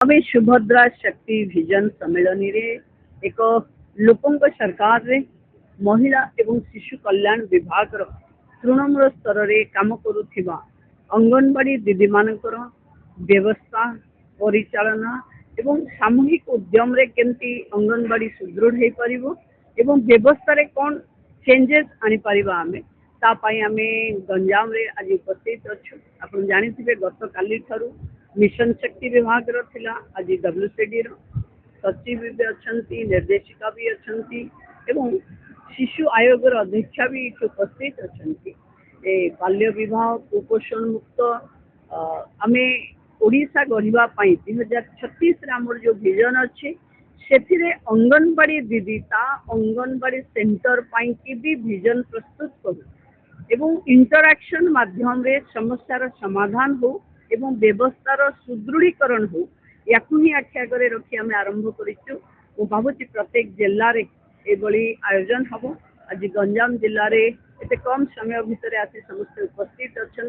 आम सुभद्रा शक्ति विजन सम्मेलन रे एक लोकंक सरकार रे महिला एवं शिशु कल्याण विभाग तृणमूल स्तर रे काम करुथिबा अंगनवाड़ी दीदी मानकर व्यवस्था परिचालना एवं सामूहिक उद्यम रे केमती अंगनवाड़ी सुदृढ़ हो पारिबो एवं व्यवस्था रे कौन चेंजेस आनी पारिबा आमे तापाई आमे गंजाम रे आज उपस्थित अच्छु। आपण जानिथिबे गत काली ठारू मिशन शक्ति विभाग थिला आज डब्ल्यूसीडी सचिव भी अच्छा निर्देशिका भी अच्छा एवं शिशु आयोग अध्यक्षा भी उपस्थित अच्छा। बाल्य विवाह कुपोषण मुक्त आमे ओडिशा गढ़ा 2036 आमर जो विजन अच्छे से अंगनवाड़ी दीदी ता अंगनवाड़ी सेंटर पाई की भी विजन प्रस्तुत करू एवं इंटरैक्शन माध्यम रे समस्यार समाधान हो एवं व्यवस्थार सुदृढ़ीकरण हो या आखि आगे रखी आम आरंभ कर भावुँ प्रत्येक जिले में आयोजन हम। आज गंजाम जिले में एत कम समय भितर आसी समस्त उपस्थित अच्छा।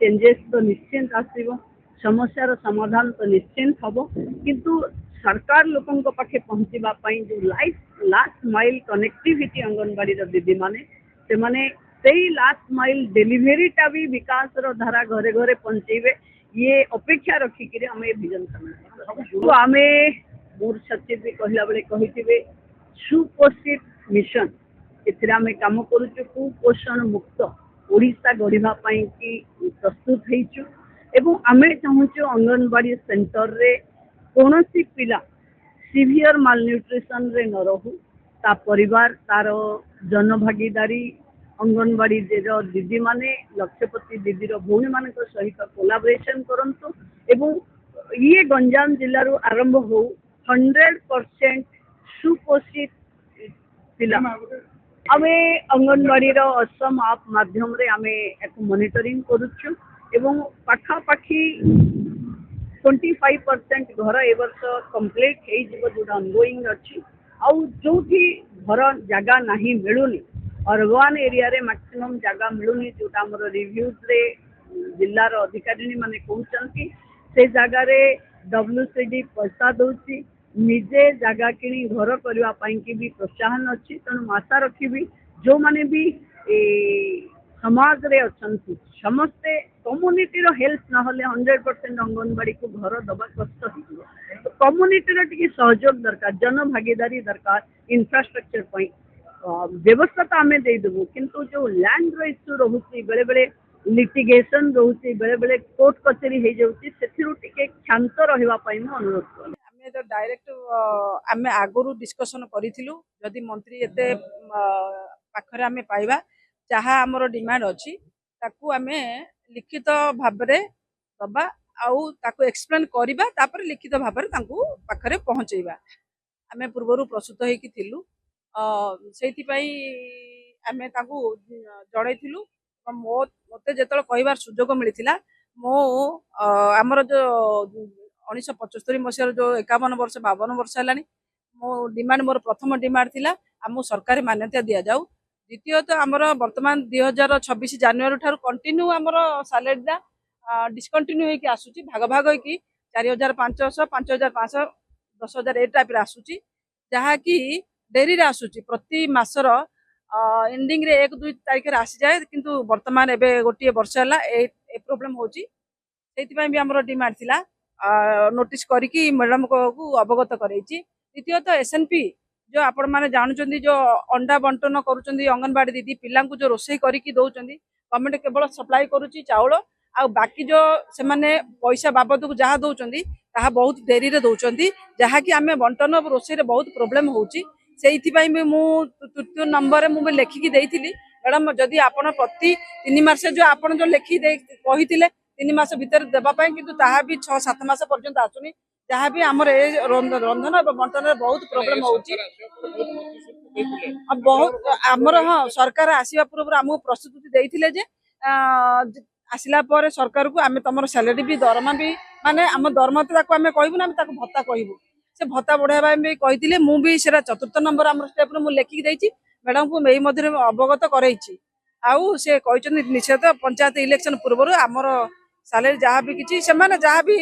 चेंजेस तो निश्चिंत आसो समस्यार समाधान तो निश्चिंत हम किंतु सरकार लोकों पाखे पहुँचापी जो लास्ट माइल कनेक्टिविटी अंगनवाड़ी दीदी माने से माने सही लास्ट माइल डेलीवरी टा भी विकास धारा घरे घरे पहुंचेबे ये अपेक्षा रखिक आम विजन सम्मेलन आम मोर सचिव भी कहला बेले कही सुपोषित मिशन एम कम करुचु कुपोषण मुक्त ओडिशा गढ़ा कि प्रस्तुत होइचु एवं आमे चाहूचु अंगनवाड़ी सेंटर रे कौन सी पिला सीवियर मालन्यूट्रिशन रे न रहू ता परिवार तार जनभागीदारी अंगनवाड़ी दीदी माने लक्ष्यपति दीदीर भौणी मान सहित कोलाबोरेशन करंतु एवं ये गंजाम जिलू आरंभ हो 100% सुपोषित पिला आमे अंगनवाड़ी असम आप माध्यम रे आमे एक मॉनिटरिंग करुचु एवं पाखापाखी 25% घर ए वर्ष कंप्लीट हो जो ऑनगोइंग अच्छी आउ जो घर जगह नहीं मिलूनी अर्बन एरिया रे मैक्सिमम जगह मिलूनी जोटा हमर रिव्यूज रे जिल्लार अधिकारी माने कहउचंती से जगह रे डब्ल्यूसीडी पैसा दउची निजे जगह किनी घर करबा पई कि भी प्रोत्साहन अच्छी तेणु आशा रखी जो माने भी समाज रे अच्छी समस्ते कम्युनिटी हेल्थ ना 100% अंगनवाड़ी को घर दबा कष्ट हो कम्युनिटी टी सहयोग दरकार जन भागीदारी दरकार इंफ्रास्ट्रक्चर पई व्यवस्था तो आम देदेबू किंतु जो लैंड इश्यू रोचे बेले बेले लिटिगेशन रोचे बेले बेले कोर्ट कचेरी हो जाऊँगी से क्षांत रही अनुरोध कर तो डायरेक्ट आम आगु डिस्कसन करूँ जदि मंत्री एते पाखरे आम पाइबा जहाँ आमर डिमांड अच्छी ताकू आम लिखित भाव दबा आउ ताकू एक्सप्लेन करबा तापर लिखित भाव पाखरे पहुँचेबा आम पूर्वर प्रस्तुत होइकी थिलु से आम जनइलु मत जो कह सुजोग मिलता मो आमर जो 1975 मसीह जो 51 वर्ष 52 वर्ष है मो डिमांड मोर प्रथम डिमांड थिला आम सरकारी मान्यता दि जाऊ द्वितीय तो आमर वर्तमान 2026 जानुआरी ठार कंटिन्यू आमर सालेडा डिस्कंटिन्यू होगी आसूची भाग भाग होगी 4500 5500 10000 ए टाइप आसूची जहाँकि डेरी रे आसूची प्रति मासर एंडिंग रे 1-2 तारिख आसी जाए किंतु वर्तमान एबे गोटे वर्ष है ए प्रॉब्लम होची सेति भी आमर डिमांड थिला नोटिस करिकी मैडम को अवगत करैची। द्वितीय तो एसएनपी जो आपण माने जानुचंदी जो अंडा बंटन करूचंदी अंगनवाड़ी दीदी पिला जो रोसई करिकी दउचंदी गवर्नमेंट केवल सप्लाई करूची चाउल आ बाकी जो से माने पैसा बाबद को जहाँ दउचंदी ताहा बहुत देरी रे दउचंदी जहाँ कि आमे बंटन रोसई रे बहुत प्रॉब्लम होची सेइथिपाई मु तृतीय नंबर मु लेखिकी देइथिली मैडम जदि आपण प्रति 3 मास जो आपण जो लेखि कहिथिले 3 मास भीतर देवाई किंतु ताहा भी 6-7 मास पर्यंत आसुनी जहाँ भी आमर रंधन और बंटन बहुत प्रॉब्लम होची बहुत आमर हाँ सरकार आसवा पूर्व आमको प्रस्तुति देइथिले जे आसिला पर सरकार को आम तुम सैलरी भी दरमा भी माने आम दरमा तो आम कहबू ना भत्ता कहबू से भत्ता बढ़ावा कही मुझे चतुर्थ नंबर आम स्टेप में लिखिकी देती मैडम को यही मध्य अवगत करई आउ से कहते निश्चित पंचायत इलेक्शन पूर्व आमर सैलरी जहाँ भी किसी से जहाँ भी